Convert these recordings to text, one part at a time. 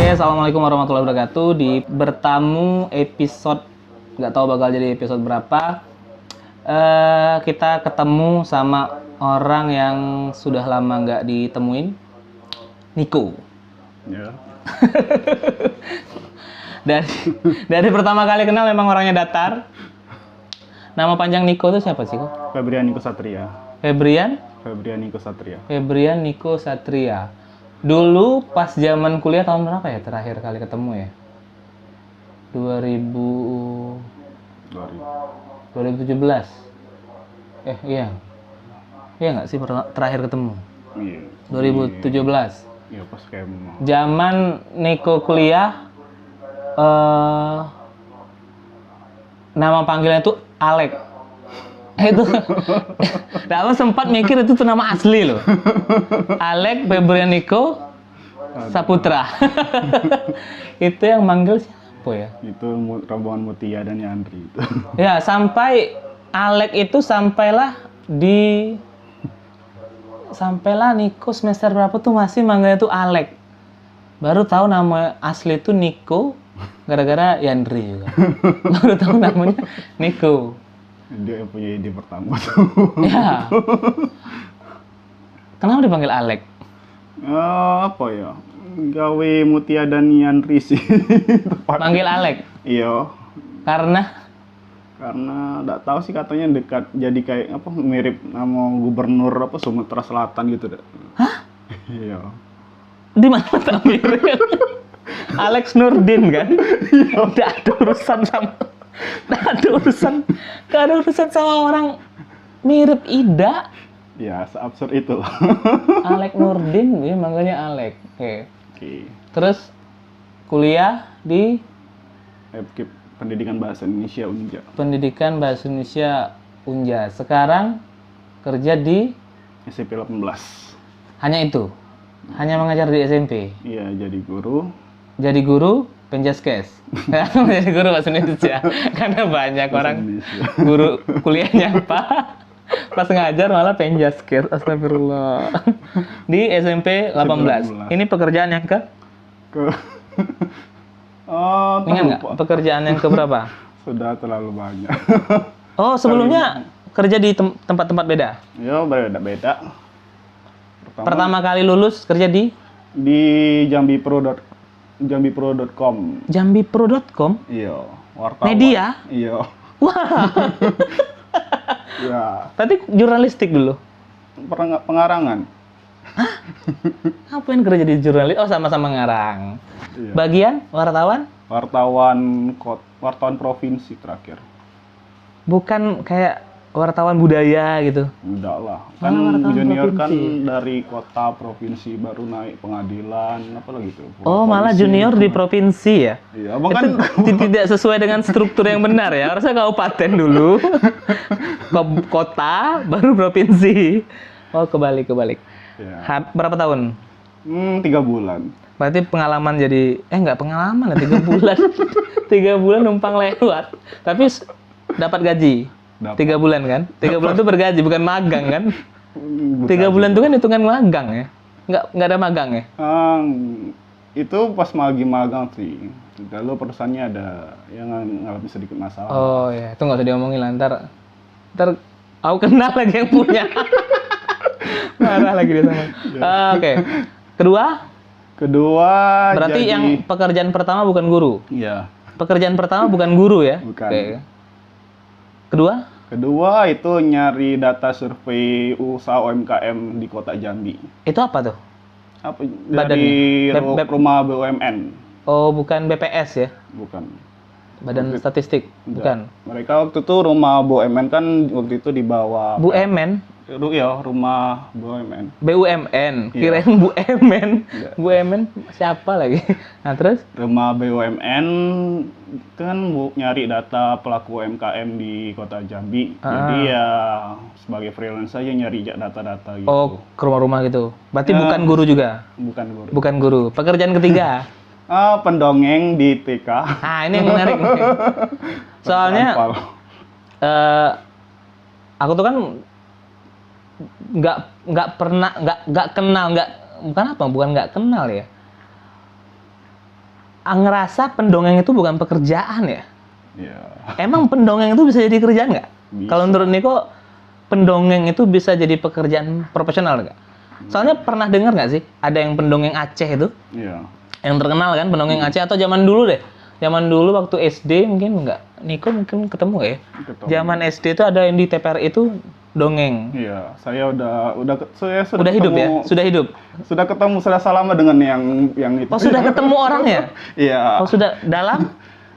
Assalamualaikum warahmatullahi wabarakatuh. Di bertamu episode, nggak tahu bakal jadi episode berapa. Kita ketemu sama orang yang sudah lama nggak ditemuin, Niko. Ya. Dari pertama kali kenal memang orangnya datar. Nama panjang Niko itu siapa sih kok? Febrian Niko Satria. Febrian Niko Satria. Dulu pas zaman kuliah tahun berapa ya terakhir kali ketemu ya? 2017. Iya. Iya nggak sih terakhir ketemu? Iya. 2017. Iya, pas kayak Zaman Niko kuliah, nama panggilannya tuh Alek. Itu, aku sempat mikir itu tuh nama asli loh. Alek Febrian Niko Saputra. Itu yang manggil siapa ya? itu rombongan Mutia dan Yandri itu. Ya, sampai Alek itu sampailah Niko semester berapa tuh masih manggilnya tuh Alek. Baru tahu nama asli itu Niko gara-gara Yandri juga. Baru tahu namanya Niko. Dia yang punya ide pertama tuh. Ya. Kenapa dipanggil Alek? Apa ya? Gawe Mutia dan Yandri sih. Manggil Alek? Iya. Karena Enggak tahu sih, katanya dekat, jadi kayak apa, mirip nama gubernur apa Sumatera Selatan gitu deh. hah? Iya. Di mana tak mirip? Alex Nurdin kan? Udah ada urusan sama Gak ada urusan sama orang mirip Ida. Ya, seabsurd itu. Alek Nurdin, dia manggilnya Alek. Oke. Terus kuliah di FKIP, Pendidikan Bahasa Indonesia Unja. Pendidikan Bahasa Indonesia Unja. Sekarang kerja di SMP 18. hanya itu. Hanya mengajar di SMP. Iya, jadi guru. Jadi guru Penjaskes. Jadi guru bahasa Indonesia. Karena banyak orang Indonesia. guru kuliahnya apa? Pas ngajar malah Penjaskes. Astagfirullah. Di SMP 18. Ini pekerjaan yang ke? Ingat nggak? Pekerjaan yang ke berapa? Sudah terlalu banyak. Oh, sebelumnya kerja di tempat-tempat beda? Ya, beda-beda. Pertama kali lulus kerja di Jambipro.com. Jambipro.com? Iya, wartawan. Media? Iya. Wah. Ya, Tadi jurnalistik dulu. pengarangan. Ngapain kerja di jurnalis? Oh, sama-sama ngarang. Iya. Bagian wartawan? Wartawan provinsi terakhir. Bukan kayak wartawan budaya gitu. Enggak lah. Malah wartawan Junior kan provinsi. dari kota provinsi baru naik pengadilan apa lagi tuh. Oh, malah Polisi. junior di provinsi ya? Iya, abang kan Tidak sesuai dengan struktur yang benar ya. Harusnya kabupaten dulu, kota, baru provinsi. Oh, kebalik. ya. Berapa tahun? 3 bulan. Berarti pengalaman jadi, nggak pengalaman lah, 3 bulan. 3 bulan numpang lewat. Tapi dapat gaji. Dapat. 3 bulan kan? 3 bulan itu bergaji, bukan magang kan? Bukan. 3 bulan itu kan hitungan magang ya? Nggak ada magang ya? Itu pas magang sih. Lalu perusahaannya ada yang ngalamin sedikit masalah. Oh ya, itu nggak usah diomongin lah. Ntar aku kenal lagi yang punya. Marah lagi dia sama. Oke. Kedua, berarti jadi, yang pekerjaan pertama bukan guru? Iya. Pekerjaan pertama bukan guru ya? Bukan. Oke. Kedua, itu nyari data survei usaha UMKM di Kota Jambi. itu apa tuh? Apa? Badannya? Dari rumah BUMN. Oh, bukan BPS ya? Bukan. Badan Statistik? Bukan. Mereka waktu itu rumah BUMN kan waktu itu dibawa. BUMN? Ya, rumah BUMN. BUMN? Iya. Kirain BUMN. Iya. BUMN siapa lagi? Nah, terus? Rumah BUMN itu kan nyari data pelaku UMKM di Kota Jambi. Jadi ya sebagai freelance aja nyari data-data gitu. Oh, ke rumah-rumah gitu. Berarti Ya. bukan guru juga? Bukan guru. Bukan guru. Pekerjaan ketiga? Pendongeng di TK. Nah, ini yang menarik nih. Soalnya Hafal. aku tuh kan nggak kenal, bukan nggak kenal ya. ngerasa pendongeng itu bukan pekerjaan ya. Ya, Emang pendongeng itu bisa jadi kerjaan nggak? Bisa. Kalau menurut Niko, pendongeng itu bisa jadi pekerjaan profesional nggak? Soalnya pernah dengar nggak sih, ada yang pendongeng Aceh itu, iya. yang terkenal kan, pendongeng Aceh, atau zaman dulu deh. Zaman dulu waktu SD mungkin nggak, Niko mungkin ketemu nggak ya? Ketemu. Zaman SD itu ada yang di TPRI itu dongeng. Iya, saya saya sudah Udah hidup ya? ketemu- Sudah hidup? Sudah ketemu, sudah salama dengan yang itu. Oh, sudah ketemu orangnya? Iya. Oh, sudah dalam?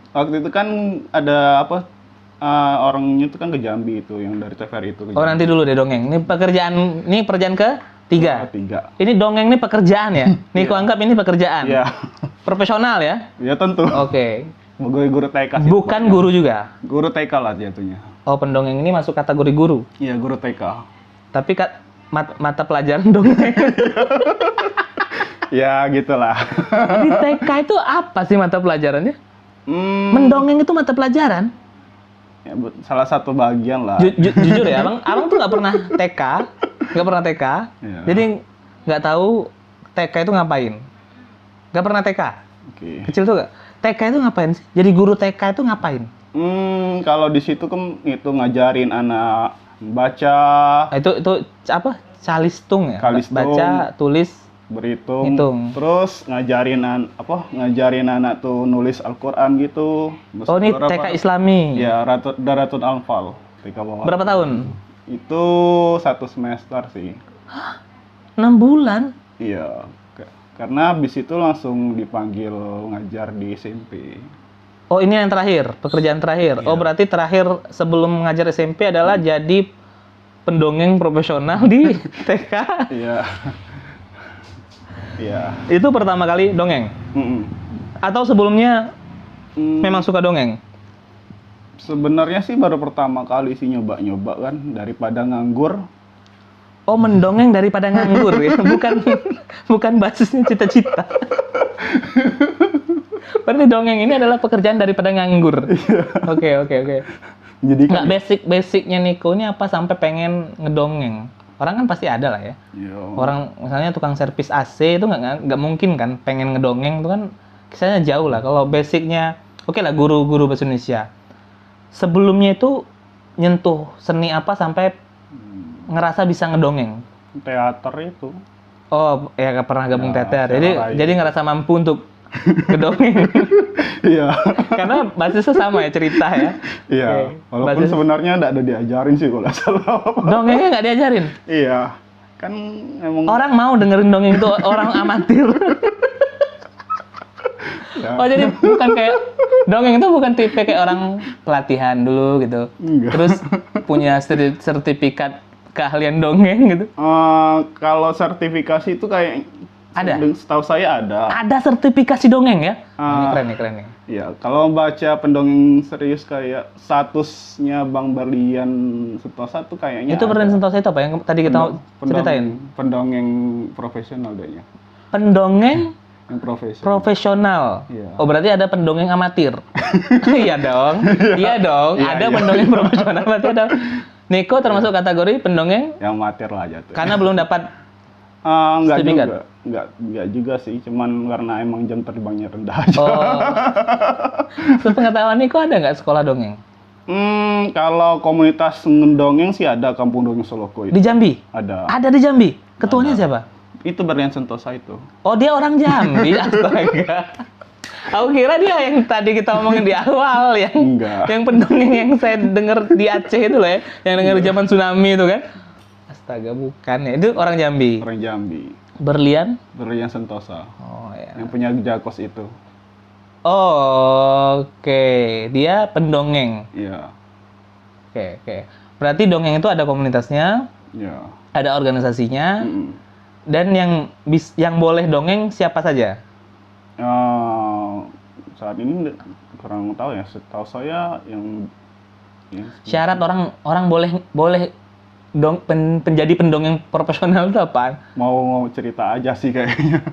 Waktu itu kan ada apa? Orangnya itu kan ke Jambi itu, yang dari TVRI itu. Oh, nanti dulu deh dongeng. Ini pekerjaan ketiga. Tiga. Ini dongeng ini pekerjaan ya? Niko anggap ini pekerjaan? Iya. Profesional ya? Ya tentu. Oke. Guru TK sih. Bukan Pak. guru juga? Guru TK lah jatuhnya. Oh, pendongeng ini masuk kategori guru? Iya, guru TK. Tapi mata pelajaran dongeng. Ya, gitulah. Di TK itu apa sih mata pelajarannya? Hmm, Mendongeng itu mata pelajaran? ya, salah satu bagian lah. Jujur ya, abang tuh nggak pernah TK. Nggak pernah TK. Iya. Jadi nggak tahu TK itu ngapain. Nggak pernah TK. Oke. Kecil tuh nggak? TK itu ngapain sih? Jadi guru TK itu ngapain? Kalau di situ kan itu ngajarin anak baca, Nah, itu apa? Calistung ya? Calistung. Baca, tulis, berhitung, Hitung. terus ngajarin anak tuh nulis Al-Qur'an gitu. Oh, ini TK Islami. Ya, Daratul Anfal. TK bawah. Berapa tahun? Itu 1 semester sih. 6 bulan. Iya. Karena habis itu langsung dipanggil ngajar di SMP. Oh, ini yang terakhir, pekerjaan terakhir. Oh, Iya. berarti terakhir sebelum mengajar SMP adalah jadi pendongeng profesional di TK. Iya. Iya. Itu pertama kali dongeng? Mm-mm. Atau sebelumnya Hmm, memang suka dongeng? Sebenarnya sih baru pertama kali sih nyoba-nyoba kan, daripada nganggur. Oh, mendongeng daripada nganggur ya? Bukan basisnya cita-cita. Berarti dongeng ini adalah pekerjaan daripada nganggur. Oke. Jadi Nggak kan basicnya Niko ini apa sampai pengen ngedongeng? Orang kan pasti ada lah ya. Iya. Orang misalnya tukang servis AC itu nggak mungkin kan pengen ngedongeng itu kan kisahnya jauh lah. Kalau basicnya oke lah guru bahasa Indonesia. Sebelumnya itu nyentuh seni apa sampai ngerasa bisa ngedongeng? teater itu. Oh ya pernah gabung Ya, teater. secara Jadi ngerasa mampu untuk ngedongeng. Iya. Karena basisnya sama ya cerita ya. Iya. Oke. Walaupun Basis- sebenarnya nggak ada diajarin sih kalau nggak salah. Dongengnya nggak diajarin. Iya. Kan emang Orang mau dengerin dongeng itu orang amatir. ya, Oh jadi bukan kayak dongeng itu bukan tipe kayak orang pelatihan dulu gitu. Enggak. Terus punya sertifikat keahlian dongeng gitu. kalau sertifikasi itu kayak Ada? Setahu saya ada. Ada sertifikasi dongeng ya? Ini Ah. keren nih. Iya, kalau baca pendongeng serius kayak statusnya Bang Berlian Sentosa tuh kayaknya Itu Berlian Sentosa itu apa yang tadi kita ceritain? Pendongeng profesional dehnya. Pendongeng Yang profesional. profesional. Iya. Oh berarti ada pendongeng amatir. Iya dong. Iya dong. Iya, Ada iya. pendongeng profesional berarti ada. Niko termasuk kategori pendongeng Yang amatir lah jatuh. karena belum dapat. Enggak sertifikat? juga. Enggak juga sih, cuman karena emang jam terbangnya rendah aja. Oh. Sepengetahuan Niko ada nggak sekolah dongeng Kalau komunitas ngendongeng sih ada Kampung Dongeng Soloko itu. di Jambi? Ada. Ada di Jambi. Ketuanya siapa? Itu Berlian Sentosa itu. Oh dia orang Jambi. Astaga. Aku kira dia yang tadi kita omongin di awal Enggak. yang pendongeng yang saya dengar di Aceh itu loh ya, yang dengar zaman tsunami itu kan. Astaga, bukan ya. Itu orang Jambi. Orang Jambi. Berlian? Berlian Sentosa. Oh ya. Yang punya Jakos itu. Oh, oke. Dia pendongeng. Iya. Oke. Berarti dongeng itu ada komunitasnya, Iya. ada organisasinya, Mm-mm. dan yang boleh dongeng siapa saja? Saat ini kurang tahu ya. Setahu saya yang Syarat orang boleh menjadi pendongeng profesional itu apaan? mau cerita aja sih kayaknya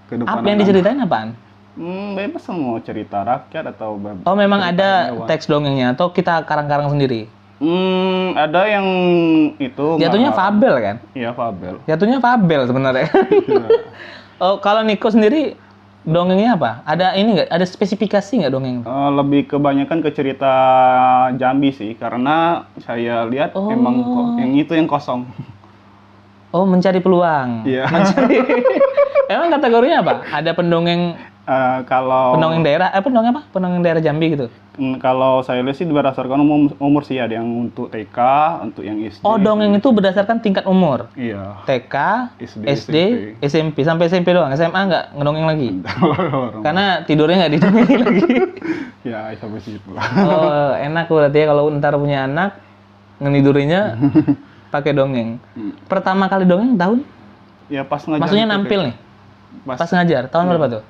ke depan. Apa yang diceritain apaan? Bebas mau cerita rakyat atau Oh, memang cerita ada hewan. teks dongengnya atau kita karang-karang sendiri? Ada yang itu Jatuhnya fabel kan? Iya, fabel. Jatuhnya fabel sebenarnya. Iya. Oh, kalau Niko sendiri Dongengnya apa? Ada ini nggak? Ada spesifikasi nggak dongeng? Lebih kebanyakan ke cerita Jambi sih, karena saya lihat Oh. emang yang itu yang kosong. Oh, mencari peluang. Iya. Mencari. Emang kategorinya apa? Ada pendongeng Kalau pendongeng daerah, pendongeng apa? Pendongeng daerah Jambi gitu. kalau saya lihat sih berdasarkan umur sih, ada yang untuk TK, untuk yang SD. Oh, dongeng itu berdasarkan tingkat umur. Iya. TK, SD, SD, SMP, sampai SMP doang. SMA nggak ngedongeng lagi. Karena tidurnya nggak didongengin lagi. Ya, sampai situ. Oh, enak berarti ya kalau ntar punya anak ngedidurinya pakai dongeng. Pertama kali dongeng tahun? Ya pas ngajar. Maksudnya itu, nampil kayak nih. Pas ngajar tahun berapa tuh?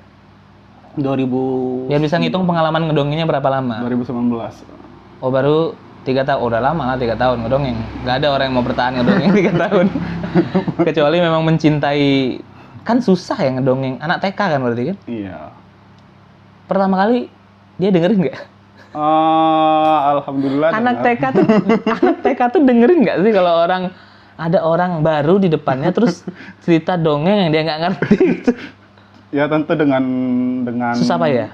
2000. Biar bisa ngitung pengalaman ngedongengnya berapa lama. 2019. Oh, baru 3 tahun. Oh, udah lama lah 3 tahun ngedongeng. Nggak ada orang yang mau bertahan ngedongeng 3 tahun. Kecuali memang mencintai. Kan susah ya ngedongeng. Anak TK kan berarti kan? Iya. Pertama kali dia dengerin nggak? Alhamdulillah. Anak dengar. anak TK tuh dengerin nggak sih kalau ada orang baru di depannya terus cerita dongeng yang dia nggak ngerti gitu. Ya tentu dengan Susah apa ya?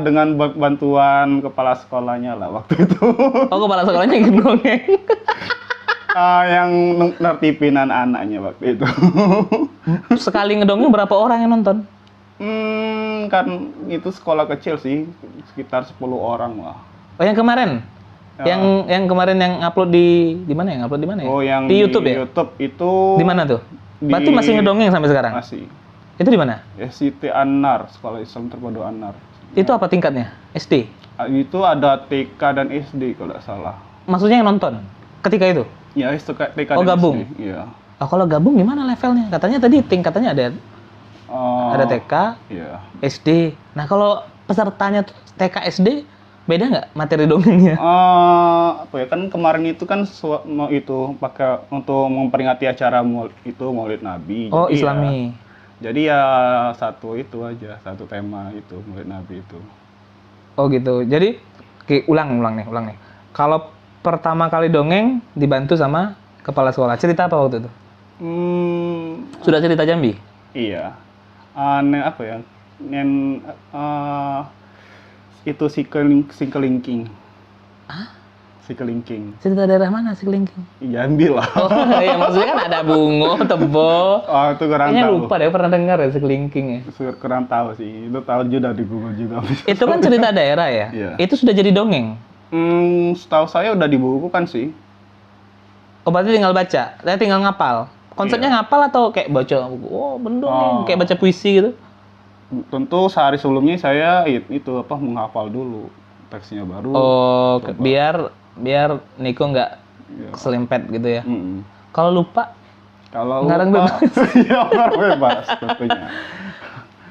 dengan bantuan kepala sekolahnya lah waktu itu. Oh, kepala sekolahnya yang dongeng. Yang nertipin anak-anaknya waktu itu. Sekali ngedongeng berapa orang yang nonton? Kan itu sekolah kecil sih, sekitar 10 orang lah. Oh, yang kemarin? Ya. Yang kemarin yang upload di mana ya? Upload di mana ya? Oh, yang di YouTube ya? YouTube itu Di mana tuh? Berarti masih ngedongeng sampai sekarang? masih. Itu di mana? SIT Anar, Sekolah Islam Terpadu Anar. Itu apa tingkatnya? SD? Itu ada TK dan SD kalau nggak salah. Maksudnya yang nonton ketika itu? Ya, itu TK Oh, dan gabung? SD. Iya. Oh, kalau gabung gimana levelnya? Katanya tadi tingkatannya ada TK, Iya. SD. Nah, kalau pesertanya tuh TK, SD, beda nggak materi dongengnya? Apa ya, kan kemarin itu kan mau itu pakai untuk memperingati acara Maulid Nabi. Oh, Jadi Islami. Jadi ya satu itu aja, satu tema itu Maulid Nabi itu. Oh gitu. Jadi ulang nih. Kalau pertama kali dongeng dibantu sama kepala sekolah. Cerita apa waktu itu? Sudah cerita Jambi? Iya. Apa ya? Itu si kelingking. Hah? Si kelingking. Cerita daerah mana si kelingking? Jambi lah. Oh iya, maksudnya kan ada bungo, tebo. Oh, itu kurang Kayaknya tahu. lupa deh, pernah dengar ya si kelingking ya. Kurang tahu sih. Itu tahu juga di Google juga. Itu kan cerita daerah ya? Iya. Itu sudah jadi dongeng? Setahu saya udah dibukukan sih. Oh, berarti tinggal baca? Saya tinggal ngapal? Konsepnya ngapal atau kayak baca buku? Oh, bendongeng, kayak baca puisi gitu? Tentu sehari sebelumnya saya itu menghafal dulu teksnya baru. Oh, biar Niko nggak Iya. keselempet gitu ya? Mm-mm. Kalau lupa? Kalau Ngarang lupa, bebas. Iya, ngarang bebas tentunya.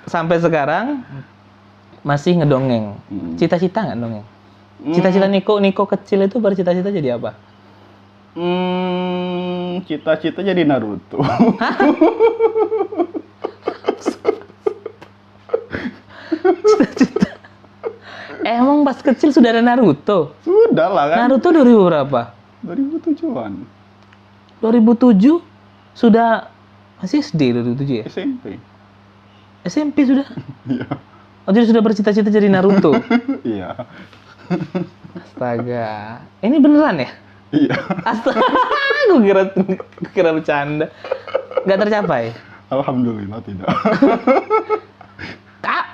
Sampai sekarang masih ngedongeng. Cita-cita nggak dongeng? Cita-cita Niko kecil itu bercita-cita jadi apa? Cita-cita jadi Naruto. Cita-cita. Emang pas kecil sudah ada Naruto? Sudah lah kan. Naruto 2000 berapa? 2007-an. 2007 sudah masih SD 2007 ya? SMP. SMP sudah? Iya. Oh, jadi sudah bercita-cita jadi Naruto? Iya. Astaga. Ini beneran ya? Iya. Astaga. Gue kira bercanda. Nggak tercapai? Alhamdulillah tidak. Kak,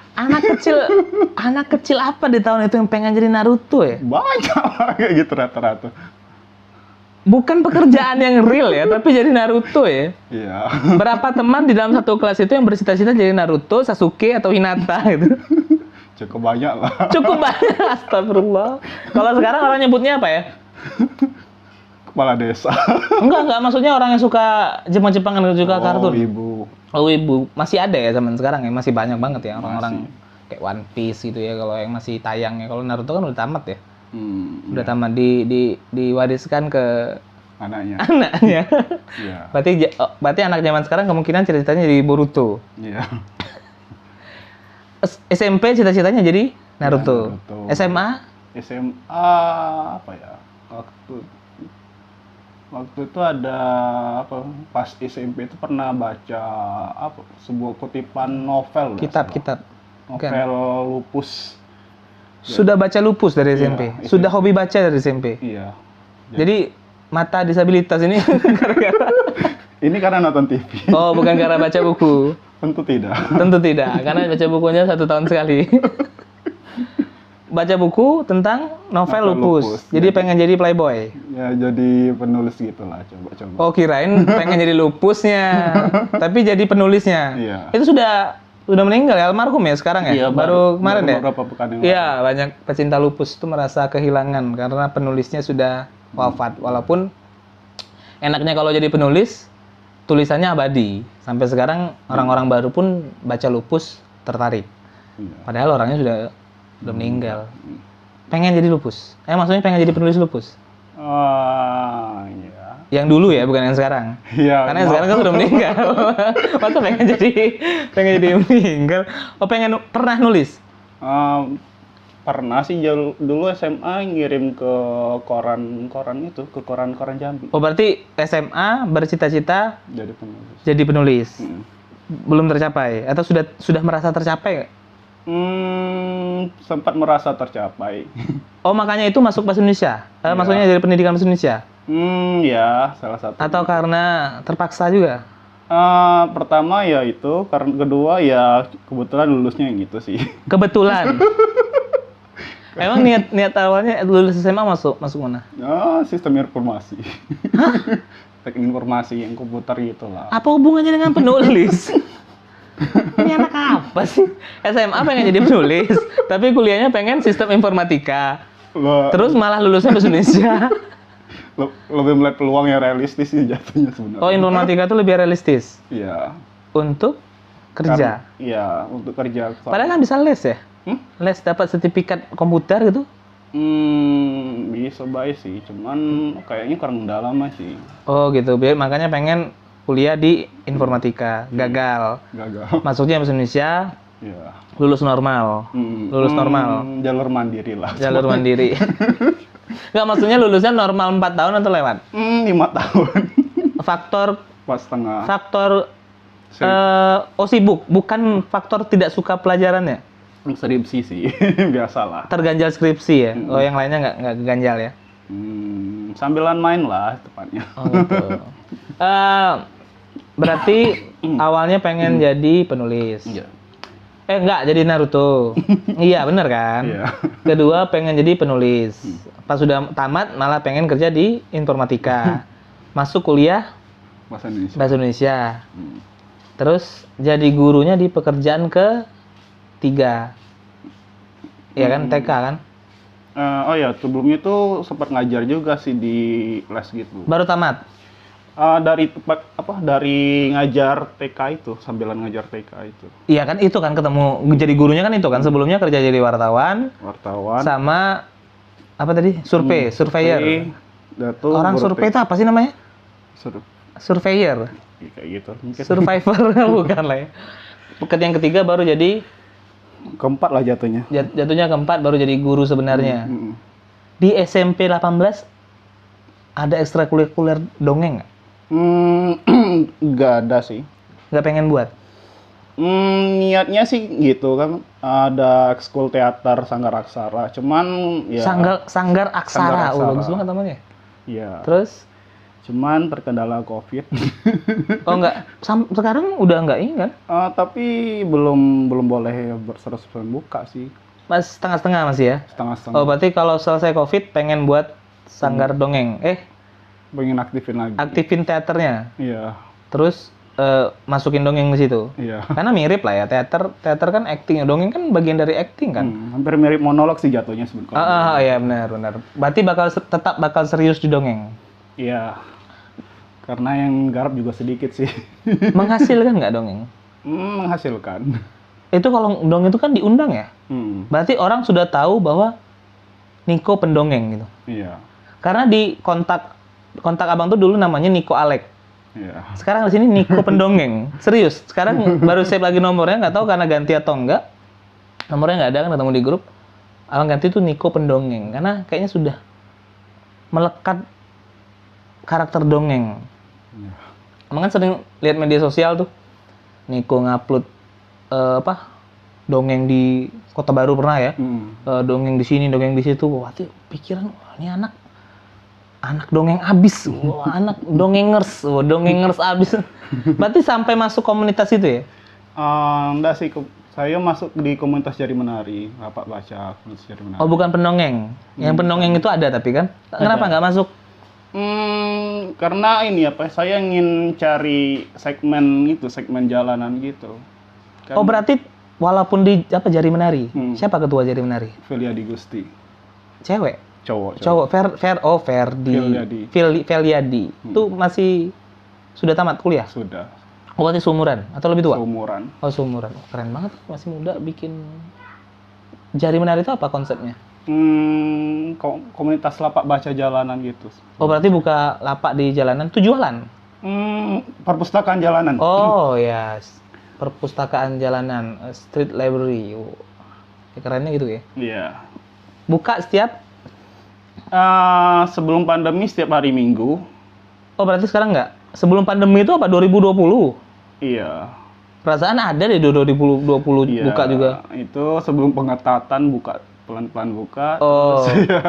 anak kecil apa di tahun itu yang pengen jadi Naruto ya? Banyak lah kayak gitu rata-rata. Bukan pekerjaan yang real ya, tapi jadi Naruto ya. Iya. Berapa teman di dalam satu kelas itu yang bercita-cita jadi Naruto, Sasuke, atau Hinata gitu? Cukup banyak lah. Cukup banyak, astagfirullah. Kalau sekarang orang nyebutnya apa ya? Kepala desa. Enggak, maksudnya orang yang suka Jepang-Jepangan, suka kartun. Ibu. Oh, ibu. Masih ada ya zaman sekarang ya? Masih banyak banget ya orang-orang Masih. kayak One Piece gitu ya, kalau yang masih tayang ya. Kalau Naruto kan udah tamat ya. Udah Iya. tamat diwariskan ke Anaknya. anaknya. Iya. Berarti anak zaman sekarang kemungkinan cita-citanya jadi Boruto. Iya. SMP cita-citanya jadi Naruto. Naruto. SMA SMA apa ya? Waktu itu ada pas SMP itu pernah baca sebuah kutipan novel. kitab. novel Lupus. Sudah baca Lupus dari SMP. Iya, Sudah hobi baca dari SMP. Iya. Jadi mata disabilitas ini gara-gara. Ini karena nonton TV. Oh, bukan karena baca buku. Tentu tidak. Tentu tidak, karena baca bukunya 1 tahun sekali. Baca buku tentang novel Lupus. Jadi pengen jadi playboy. Ya jadi penulis gitulah, coba-coba. Oh, kirain pengen jadi lupusnya, tapi jadi penulisnya. Iya. Itu sudah meninggal ya, almarhum ya sekarang ya? Iya, baru kemarin ya? Beberapa pekan yang Iya, banyak pecinta lupus itu merasa kehilangan karena penulisnya sudah wafat. Walaupun enaknya kalau jadi penulis, tulisannya abadi. Sampai sekarang orang-orang baru pun baca lupus tertarik. Iya. Padahal orangnya sudah meninggal. Pengen jadi lupus. Maksudnya pengen jadi penulis lupus. Iya. Yang dulu ya, bukan yang sekarang. Iya. Karena yang sekarang kan sudah meninggal. Masa pengen jadi meninggal? Oh, pernah nulis? Pernah sih dulu SMA ngirim ke koran itu, ke koran Jambi. Oh, berarti SMA bercita-cita Jadi penulis. jadi penulis. Hmm. Belum tercapai atau sudah merasa tercapai nggak? Sempat merasa tercapai. Oh, makanya itu masuk bahasa Indonesia. Maksudnya dari pendidikan bahasa Indonesia. Ya, salah satu. Atau karena terpaksa juga? Pertama ya itu, karena kedua ya kebetulan lulusnya yang gitu sih. Kebetulan. Emang niat awalnya lulus SMA masuk mana? Sistem informasi. Teknik informasi yang komputer gitu lah. Apa hubungannya dengan penulis? Ini anak apa sih? SMA pengen jadi penulis, tapi kuliahnya pengen sistem informatika. Terus malah lulusnya bahasa Indonesia. Lebih melihat peluang yang realistis sih jatuhnya sebenarnya. Oh, informatika itu lebih realistis Iya. untuk kerja. Iya, untuk kerja. Padahal kan bisa les ya? Les dapat sertifikat komputer gitu? Bisa baik sih, cuman kayaknya kurang dalam sih. Oh gitu, makanya pengen kuliah di informatika, gagal. Masuknya bahasa Indonesia, Iya. lulus normal. Lulus normal. Jalur mandiri lah. Jalur mandiri. Nggak, maksudnya lulusnya normal 4 tahun atau lewat? 5 tahun. Faktor 4,5. faktor sibuk, bukan faktor tidak suka pelajarannya. Skripsi sih, biasalah. Terganjal skripsi ya. Oh, yang lainnya nggak ganjal ya. Sambilan main lah tepatnya. Oh gitu. Berarti awalnya pengen jadi penulis. Iya. Enggak, jadi Naruto. Iya, bener kan? Iya. Kedua, pengen jadi penulis. Pas sudah tamat, malah pengen kerja di informatika. Masuk kuliah Bahasa Indonesia. bahasa Indonesia. Terus jadi gurunya di pekerjaan ketiga. Iya kan, TK kan? Oh ya, sebelumnya itu sempat ngajar juga sih di les gitu. Baru tamat. Dari ngajar TK itu, sambilan ngajar TK itu. Iya kan, itu kan ketemu jadi gurunya kan itu kan. Sebelumnya kerja jadi wartawan sama apa tadi? Surveyor. Orang survei itu apa sih namanya? Surveyor. Kayak gitu. Mungkin. Survivor bukan lah ya. Yang ketiga baru jadi Keempat lah jatuhnya. Jatuhnya keempat baru jadi guru sebenarnya. Di SMP 18 ada ekstrakurikuler dongeng nggak? Nggak ada sih. Nggak pengen buat? Niatnya sih gitu kan. Ada ekskul teater Sanggar Aksara. Cuman ya. Sanggar Aksara. Oh, bagus banget namanya. Iya. Terus? Cuman terkendala COVID. Oh enggak, sekarang udah enggak ini kan? Tapi belum boleh 100% buka sih. Mas setengah-setengah masih ya? Setengah-setengah. Oh berarti kalau selesai COVID pengen buat sanggar dongeng? Pengen aktifin lagi. Aktifin teaternya? Iya. Terus masukin dongeng di situ? Iya. Karena mirip lah ya, teater kan acting, dongeng kan bagian dari acting kan? Hampir mirip monolog sih jatuhnya sebenarnya. Iya benar. Berarti tetap bakal serius di dongeng? Iya. Karena yang garap juga sedikit sih. Menghasilkan nggak dongeng? Menghasilkan. Itu kalau dongeng itu kan diundang ya? Berarti orang sudah tahu bahwa Niko pendongeng gitu. Iya. Karena di kontak abang tuh dulu namanya Niko Alek. Iya. Sekarang di sini Niko pendongeng. Serius. Sekarang baru save lagi nomornya, nggak tahu karena ganti atau enggak. Nomornya nggak ada kan, ketemu di grup. Abang ganti tuh Niko pendongeng. Karena kayaknya sudah melekat karakter dongeng. Emang kan sering lihat media sosial tuh, Niko ngupload dongeng di Kota Baru pernah ya. Hmm. Dongeng di sini, dongeng di situ. Wah, tuh pikiran, wah, ini anak dongeng abis, wah, anak dongengers abis. Berarti sampai masuk komunitas itu ya? Enggak sih, saya masuk di komunitas jari menari, rapat baca komunitas jari menari. Oh, bukan pendongeng. Yang pendongeng itu ada tapi kan? Kenapa nggak masuk? Karena ini apa? Saya ingin cari segmen jalanan gitu. Kan Oh, berarti walaupun di jari menari, siapa ketua jari menari? Feliadi Gusti, Cewek? cowok. Cowok, Ferdi. Feliadi. Itu masih sudah tamat kuliah? Sudah. Oh, berarti seumuran atau lebih tua? Seumuran. Oh, seumuran. Oh, keren banget, masih muda bikin jari menari itu apa konsepnya? Komunitas lapak baca jalanan gitu. Oh, berarti buka lapak di jalanan itu jualan? Perpustakaan jalanan. Oh, ya. Perpustakaan jalanan, street library. Oh, kerennya gitu ya. Iya. Buka setiap Sebelum pandemi setiap hari Minggu. Oh, berarti sekarang nggak? Sebelum pandemi itu apa 2020? Iya. Perasaan ada deh 2020 Iya. buka juga. Itu sebelum pengetatan buka, pelan-pelan buka. Oh. Terus, iya.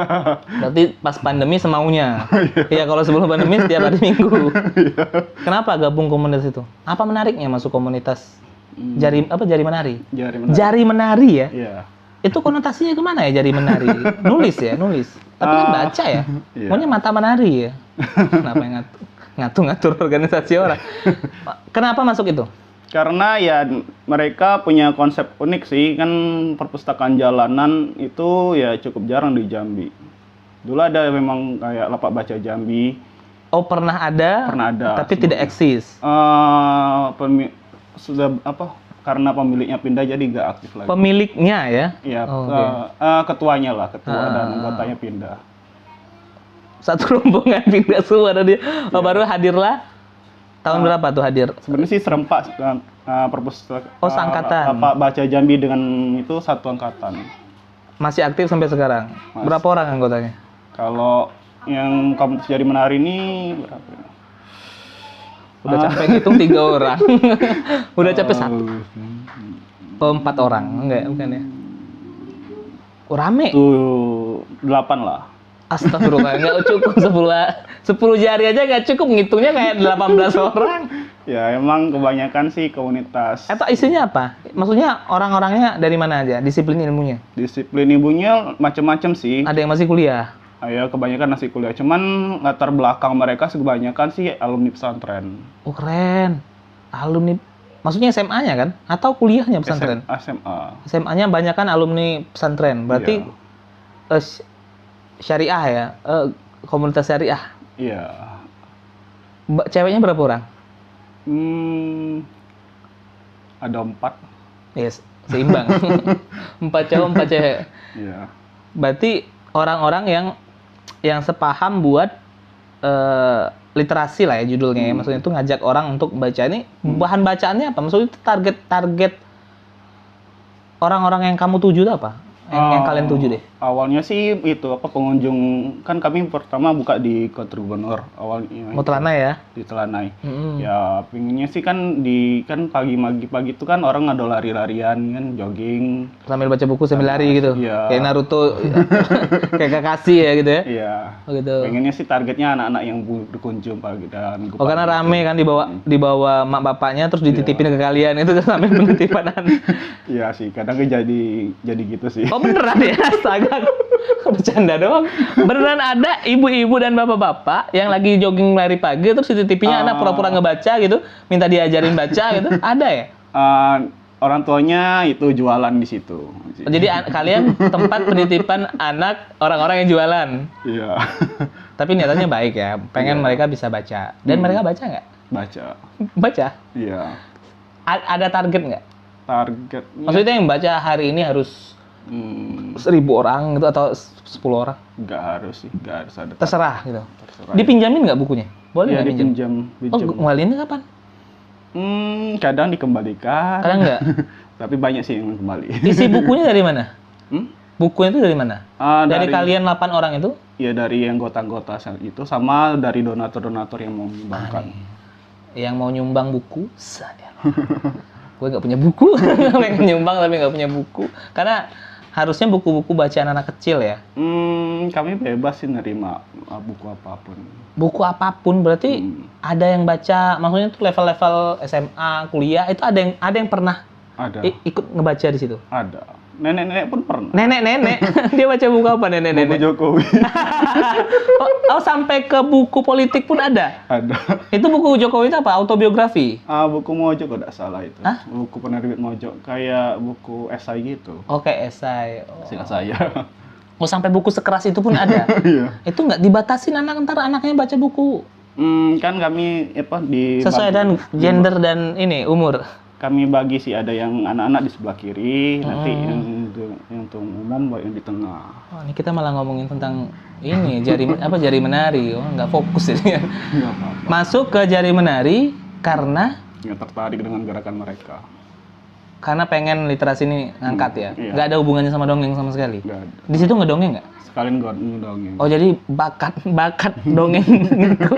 Berarti pas pandemi semaunya. Iya, kalau sebelum pandemi setiap hari Minggu. Kenapa gabung komunitas itu? Apa menariknya masuk komunitas jari menari? Jari menari. Jari menari ya? Iya. Itu konotasinya kemana ya jari menari? Nulis ya, nulis. Tapi kan baca ya. Iya. Maunya mata menari ya. Kenapa yang ngatur organisasi orang? Kenapa masuk itu? Karena ya mereka punya konsep unik sih, kan perpustakaan jalanan itu ya cukup jarang di Jambi. Dulu ada memang kayak lapak baca Jambi. Oh, pernah ada, tapi tidak eksis. Sudah apa? Karena pemiliknya pindah jadi nggak aktif lagi. Pemiliknya ya? Iya, Oh, oke. ketuanya lah, ketua dan anggotanya pindah. Satu rombongan pindah semua dia. Oh, baru hadirlah tahun berapa tuh hadir? Sebenarnya sih serempak perpustakaan. Oh, seangkatan. Lapak baca Jambi dengan itu satu angkatan. Masih aktif sampai sekarang. Masih. Berapa orang anggotanya? Kalau yang komunitas jari menari ini berapa ya? Udah capek ngitung 3 orang. Udah capek 1. Oh, 4 orang. Enggak, bukan ya. Oh, rame. Tuh 8 lah. Astagfirullah, nggak cukup 10 jari aja nggak cukup, ngitungnya kayak 18 orang. Ya emang kebanyakan sih komunitas. Atau isinya apa? Maksudnya orang-orangnya dari mana aja? Disiplin ilmunya? Disiplin ibunya macam-macam sih. Ada yang masih kuliah? Ya kebanyakan masih kuliah. Cuman latar belakang mereka kebanyakan sih alumni pesantren. Oh, keren. Alumni, maksudnya SMA-nya kan? Atau kuliahnya pesantren? SMA. SMA-nya banyak kan alumni pesantren. Berarti syariah ya? Komunitas syariah. Iya. Ceweknya berapa orang? Ada 4. Yes, seimbang. 4 cowok, 4 cewek. Iya. Berarti orang-orang yang sepaham buat literasi lah ya judulnya ya. Maksudnya itu ngajak orang untuk baca. Ini bahan bacaannya apa? Maksudnya itu target orang-orang yang kamu tuju itu apa? Yang kalian tuju deh? Awalnya sih itu pengunjung, kan kami pertama buka di Kota Gubernur awalnya. Mau Telanai ya? Di Telanai. Ya pinginnya sih kan kan pagi itu kan orang ngado lari-larian kan, jogging Sambil baca buku sambil lari gitu? Iya. Kayak Naruto, kayak Kakashi ya gitu ya? Iya. Oh gitu. Pengennya sih targetnya anak-anak yang berkunjung pagi dan Oh, karena rame kan dibawa mak bapaknya terus dititipin ke kalian itu sambil penitipan. Iya sih, kadang jadi gitu sih. Oh, beneran ya? Astaga. Bercanda doang. Beneran ada ibu-ibu dan bapak-bapak yang lagi jogging lari pagi terus dititipinya anak pura-pura ngebaca gitu, minta diajarin baca gitu. Ada ya? Orang tuanya itu jualan di situ. Jadi kalian tempat penitipan anak orang-orang yang jualan. Iya. Tapi niatannya baik ya, pengen mereka bisa baca. Dan mereka baca nggak? Baca. Baca? Iya. Ada target nggak? Targetnya. Maksudnya yang baca hari ini harus 1.000 orang gitu atau 10 orang? Nggak harus sih, nggak harus ada. Terserah gitu. Terserah. Dipinjamin nggak bukunya? Boleh Iya, nggak pinjam? dipinjam. Oh, ngembaliinnya kapan? Kadang dikembalikan. Kadang nggak? Tapi banyak sih yang kembali. Isi bukunya dari mana? Bukunya itu dari mana? Dari Dari kalian 8 orang itu? Ya dari anggota-anggota itu sama dari donatur-donatur yang mau menyumbangkan. Yang mau nyumbang buku saya. gue nggak punya buku, pengen nyumbang tapi nggak punya buku. Karena harusnya buku-buku bacaan anak kecil ya. Kami bebas sih nerima buku apapun. Buku apapun berarti ada yang baca, maksudnya tuh level-level SMA, kuliah itu ada yang pernah Ada. ikut ngebaca di situ. Ada. Nenek-nenek pun pernah. Nenek-nenek, dia baca buku apa Buku nenek-nenek? Jokowi. Oh, sampai ke buku politik pun ada. Ada. Itu buku Jokowi itu apa? Autobiografi. Buku Mojok kalau tidak salah itu. Hah? Buku penerbit Mojok kayak buku esai gitu. Oke, esai. Seingat saya. Oh, sampai buku sekeras itu pun ada. Iya. Itu nggak dibatasin ntar anaknya baca buku Kan kami di sesuai dan gender dan ini umur. kami bagi sih, ada yang anak-anak di sebelah kiri, nanti yang untuk umum yang di tengah. Oh, ini kita malah ngomongin tentang ini jari menari. Oh, nggak fokus ini. Nggak apa-apa. Masuk ke jari menari karena Nggak tertarik dengan gerakan mereka. pengen literasi ini ngangkat ya. Iya. Nggak ada hubungannya sama dongeng sama sekali. Nggak ada. Di situ ngedongeng nggak? Sekalian gue ngedongeng. Oh, jadi bakat dongeng itu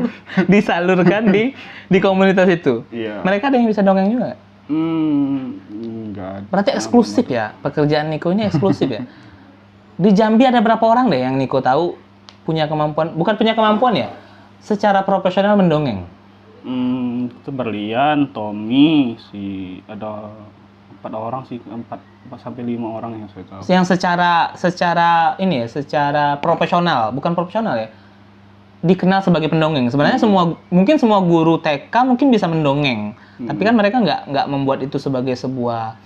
disalurkan di komunitas itu. Iya. Mereka ada yang bisa dongeng juga nggak? Nggak ada. Berarti eksklusif ya, pekerjaan Niko ini eksklusif ya. Di Jambi ada berapa orang deh yang Niko tahu punya kemampuan, bukan punya kemampuan ya, secara profesional mendongeng? Itu Berlian, Tommy, ada 4 orang sih, 4 sampai 5 orang yang saya tahu. Yang secara ini ya, secara profesional, bukan profesional ya, dikenal sebagai pendongeng. Sebenarnya mungkin semua guru TK mungkin bisa mendongeng, tapi kan mereka nggak membuat itu sebagai sebuah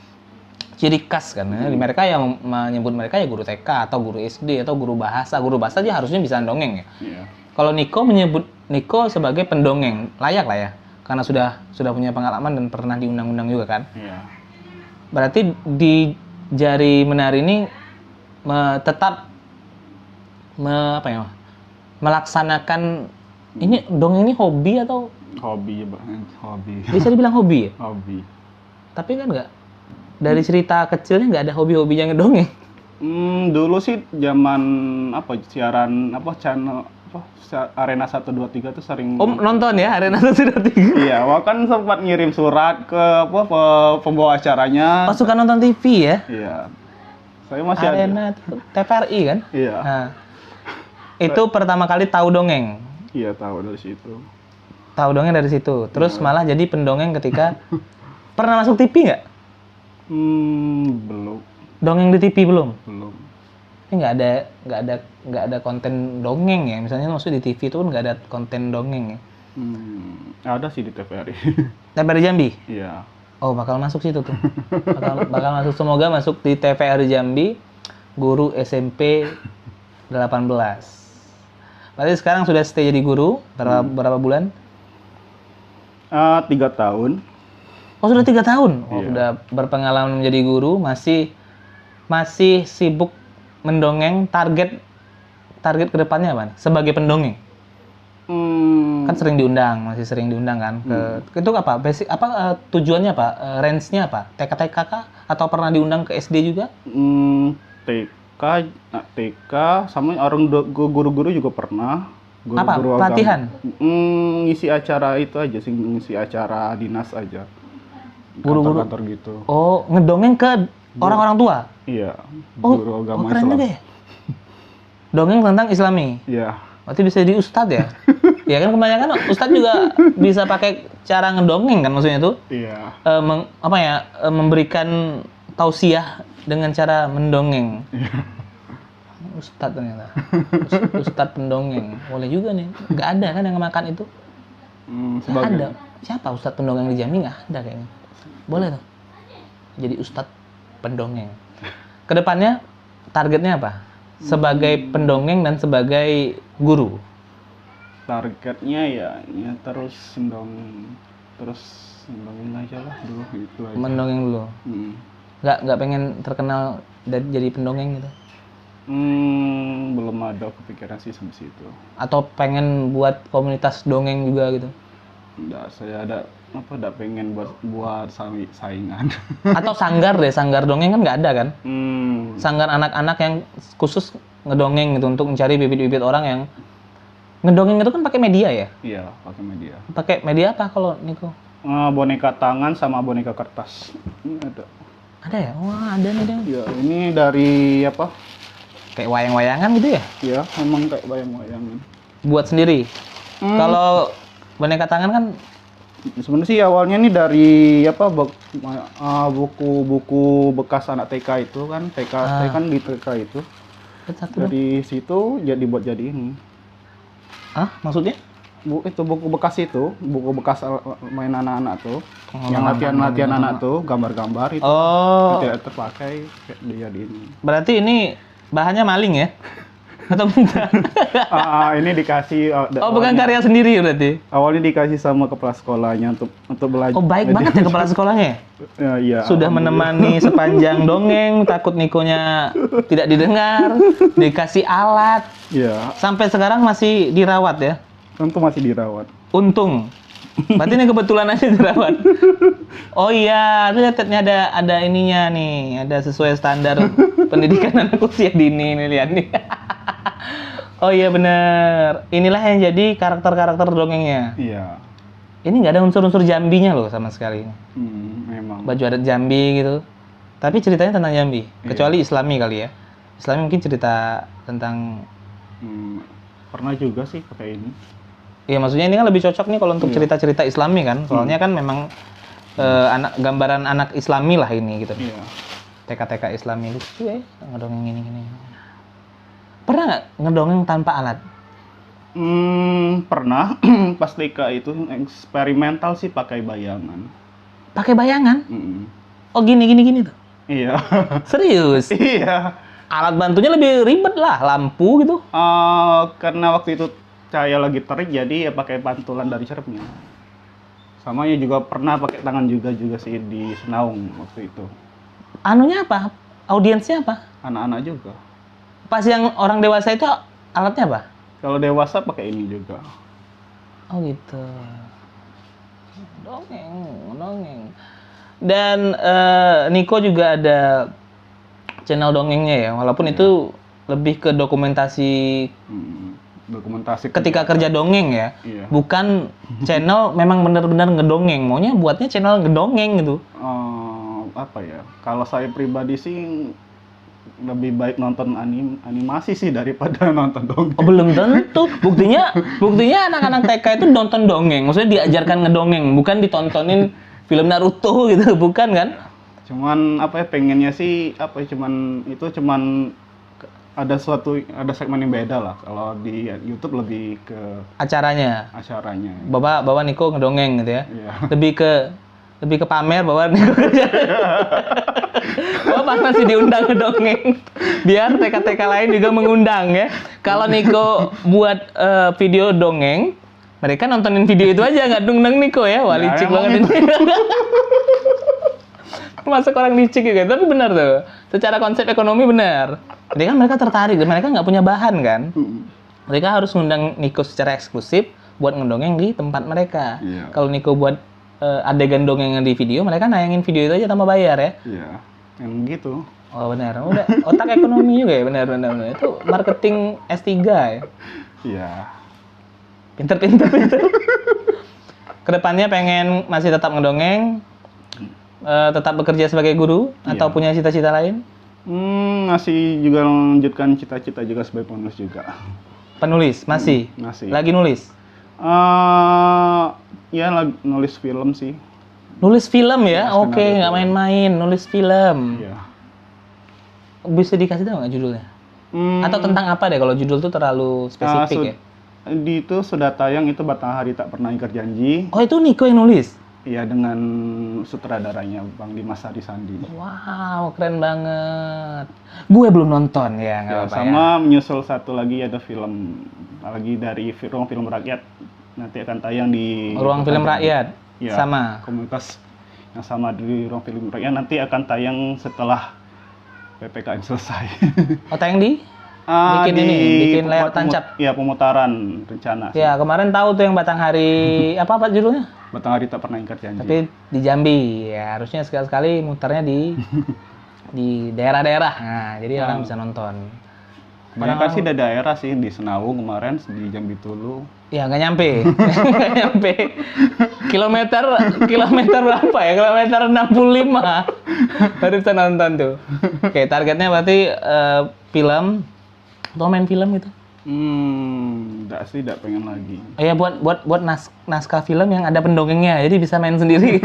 ciri khas kan. Mereka yang menyebut mereka ya guru TK atau guru SD atau guru bahasa. Guru bahasa aja harusnya bisa mendongeng ya. Iya. Kalau Niko menyebut Niko sebagai pendongeng, layak lah ya, karena sudah punya pengalaman dan pernah diundang-undang juga kan. Iya. Berarti di jari menari ini tetap melaksanakan ini dongeng ini hobi atau Hobi ya, Bang. Hobi. bisa dibilang hobi ya? Hobi. Tapi kan nggak, dari cerita kecilnya nggak ada hobi-hobinya ngedongeng. Dulu sih zaman siaran channel Arena 123 tuh sering. Om nonton ya Arena 123? Iya, kan sempat ngirim surat ke pembawa acaranya. Oh, suka nonton TV ya? Iya. Saya masih ada. Arena TVRI kan? Iya. Nah, itu pertama kali tahu dongeng. Iya, tahu dari situ. Tahu dongeng dari situ. Terus malah jadi pendongeng ketika pernah masuk TV nggak? Belum. Dongeng di TV belum? Belum. Ini nggak ada konten dongeng ya. Misalnya masuk di TV itu kan nggak ada konten dongeng ya. Ada sih di TVRI. TVRI Jambi? Iya. Oh, bakal masuk situ tuh. Bakal masuk, semoga masuk di TVRI Jambi, guru SMP 18. Berarti sekarang sudah stay jadi guru berapa bulan? 3 tahun. Oh, sudah 3 tahun. Oh, Iya. sudah berpengalaman menjadi guru, masih sibuk mendongeng. Target kedepannya apa? Sebagai pendongeng. Kan masih sering diundang kan itu apa? Basic apa tujuannya apa? Range-nya apa? TK kah? Atau pernah diundang ke SD juga? TK sama orang guru-guru juga pernah. Apa? Pelatihan? Ngisi acara itu aja sih, ngisi acara dinas aja. Guru-guru Kantor gitu. Oh, ngedongeng ke orang-orang tua? Iya. Oh, Guru agama keren Islam. juga ya. Dongeng tentang Islami. Iya. Berarti bisa jadi ustadz ya? Ya kan kebanyakan ustadz juga bisa pakai cara ngedongeng kan maksudnya tuh. Iya. Memberikan tausiah dengan cara mendongeng. Ustadz ternyata. Ustadz pendongeng. Boleh juga nih. Nggak ada kan yang makan itu? Nggak ada. Siapa ustadz pendongeng di Jambi? Nggak ada kayaknya. Boleh tuh. Jadi ustadz pendongeng. Kedepannya targetnya apa? Sebagai pendongeng dan sebagai guru. Targetnya ya terus mendongeng aja lah dulu gitu aja. Mendongeng dulu. Nggak pengen terkenal jadi pendongeng gitu? Belum ada kepikiran sih sampai situ. Atau pengen buat komunitas dongeng juga gitu? Enggak, saya ada pengen buat saingan. Atau sanggar dongeng kan nggak ada kan? Sanggar anak-anak yang khusus ngedongeng gitu untuk mencari bibit-bibit orang yang ngedongeng itu kan pakai media ya? Iya, pakai media. Pakai media apa kalau Niko? boneka tangan sama boneka kertas. Ini ada. Ada ya? Wah, ada nih, Deng. Ya, ini dari apa? Kayak wayang-wayangan gitu ya? Ya, memang kayak bayang-bayangan. Buat sendiri. Kalau boneka tangan kan Sebenarnya sih awalnya nih dari apa buku-buku bekas anak TK itu kan, TK kan di TK itu. satu. Dari situ jadi ini. Ah, maksudnya? Itu buku bekas itu, buku bekas main anak-anak tuh. Oh, Yang latihan-latihan anak tuh, gambar-gambar itu. Oh, Tidak terpakai kayak dijadiin. berarti ini bahannya maling ya? Atau bukan? Ini dikasih Oh, bukan karya sendiri berarti? awalnya dikasih sama kepala sekolahnya untuk belajar. Oh, baik banget ya kepala sekolahnya. Ya, iya. Sudah menemani sepanjang dongeng, takut Nikonya tidak didengar, dikasih alat, Iya, sampai sekarang masih dirawat ya. tentu masih dirawat. Untung. Berarti ini kebetulan aja dirawat. Oh iya, lihatnya ada ininya nih, ada sesuai standar pendidikan anak usia dini nih, lihat nih. Oh iya bener. Inilah yang jadi karakter-karakter dongengnya. Iya. Ini nggak ada unsur-unsur Jambinya loh sama sekali. Memang. Baju adat Jambi gitu. Tapi ceritanya tentang Jambi. Kecuali Islami kali ya. Islami mungkin cerita tentang... Pernah juga sih pakai ini. Iya maksudnya ini kan lebih cocok nih kalau untuk cerita-cerita Islami kan. Soalnya kan memang gambaran anak Islami lah ini gitu. Iya. TK-TK Islami lucu ya. Ngedongeng gini-gini. Pernah nggak ngedongeng tanpa alat? Pernah. Pas TK itu eksperimental sih pakai bayangan. Pakai bayangan? Mm. Oh gini tuh? Iya. Serius? Iya. Alat bantunya lebih ribet lah, lampu gitu. Karena waktu itu saya lagi terik jadi ya pakai pantulan dari cerepnya. Sama ya juga pernah pakai tangan juga sih di Senaung waktu itu. Anunya apa? Audiensnya apa? Anak-anak juga. Pas yang orang dewasa itu alatnya apa? Kalau dewasa pakai ini juga. Oh gitu. Dongeng. Dan Niko juga ada channel dongengnya ya, walaupun itu lebih ke dokumentasi Dokumentasi ketika kerja dongeng ya. Iya. Bukan channel memang benar-benar ngedongeng. Maunya buatnya channel ngedongeng gitu. Apa ya? Kalau saya pribadi sih lebih baik nonton animasi sih daripada nonton dongeng. Oh, belum tentu. Buktinya anak-anak TK itu nonton dongeng. Maksudnya diajarkan ngedongeng, bukan ditontonin film Naruto gitu, bukan kan? Cuman apa ya pengennya sih apa ya cuman ada segmen yang beda lah. Kalau di YouTube lebih ke Acaranya. Bawa Niko ngedongeng gitu ya. Iya. Lebih ke pamer bahwa Niko Bapak masih diundang ngedongeng. Biar TK-TK lain juga mengundang ya. Kalau Niko buat video dongeng, mereka nontonin video itu aja, nggak diundang Niko ya. Wah, licik banget ini. Masuk orang licik gitu. Tapi benar tuh. Secara konsep ekonomi benar. Jadi kan mereka tertarik dan mereka nggak punya bahan kan. Mereka harus ngundang Niko secara eksklusif buat ngedongeng di tempat mereka. Iya. Kalau Niko buat adegan dongeng di video, mereka nayangin video itu aja tanpa bayar ya. Iya. Yang gitu. Oh benar. Udah otak ekonomi juga ya, benar. Itu marketing S3 ya. Iya. Pinter. Kedepannya pengen masih tetap ngedongeng, tetap bekerja sebagai guru atau punya cita-cita lain? Masih juga melanjutkan cita-cita juga sebagai penulis juga. Penulis masih? Masih. Lagi nulis? Ya lagi nulis film sih. Nulis film ya? Ya, Oke, nggak main-main, nulis film. Iya. Bisa dikasih tahu nggak judulnya? Atau tentang apa deh kalau judul tuh terlalu spesifik ya? Di itu sudah tayang itu Matahari Tak Pernah Ingkar Janji. Oh itu Niko yang nulis? Iya dengan sutradaranya Bang Dimas Arisandi. Wow, keren banget. Gue belum nonton ya, nggak apa-apa sama menyusul satu lagi ada film lagi dari Ruang Film Rakyat. Nanti akan tayang di Ruang Film Rakyat? Ya, sama? Komunitas yang sama di Ruang Film Rakyat nanti akan tayang setelah PPKM selesai. Oh tayang di? Bikin layar tancap? Iya, pemutaran rencana. Ya, kemarin tahu tuh yang Batanghari, apa judulnya? Batanghari Tak Pernah Ingkar Janji. Tapi di Jambi, ya harusnya sekali-sekali muternya di daerah-daerah. Nah, jadi orang bisa nonton. Kebanyakan sih di daerah sih, di Senaung kemarin, di Jambi Tulu. Ya, nggak nyampe. Nggak nyampe. kilometer berapa ya? Kilometer 65. Baru bisa nonton tuh. Oke, targetnya berarti film. Atau main film gitu. Enggak sih, enggak pengen lagi. Ya buat naskah film yang ada pendongengnya, jadi bisa main sendiri.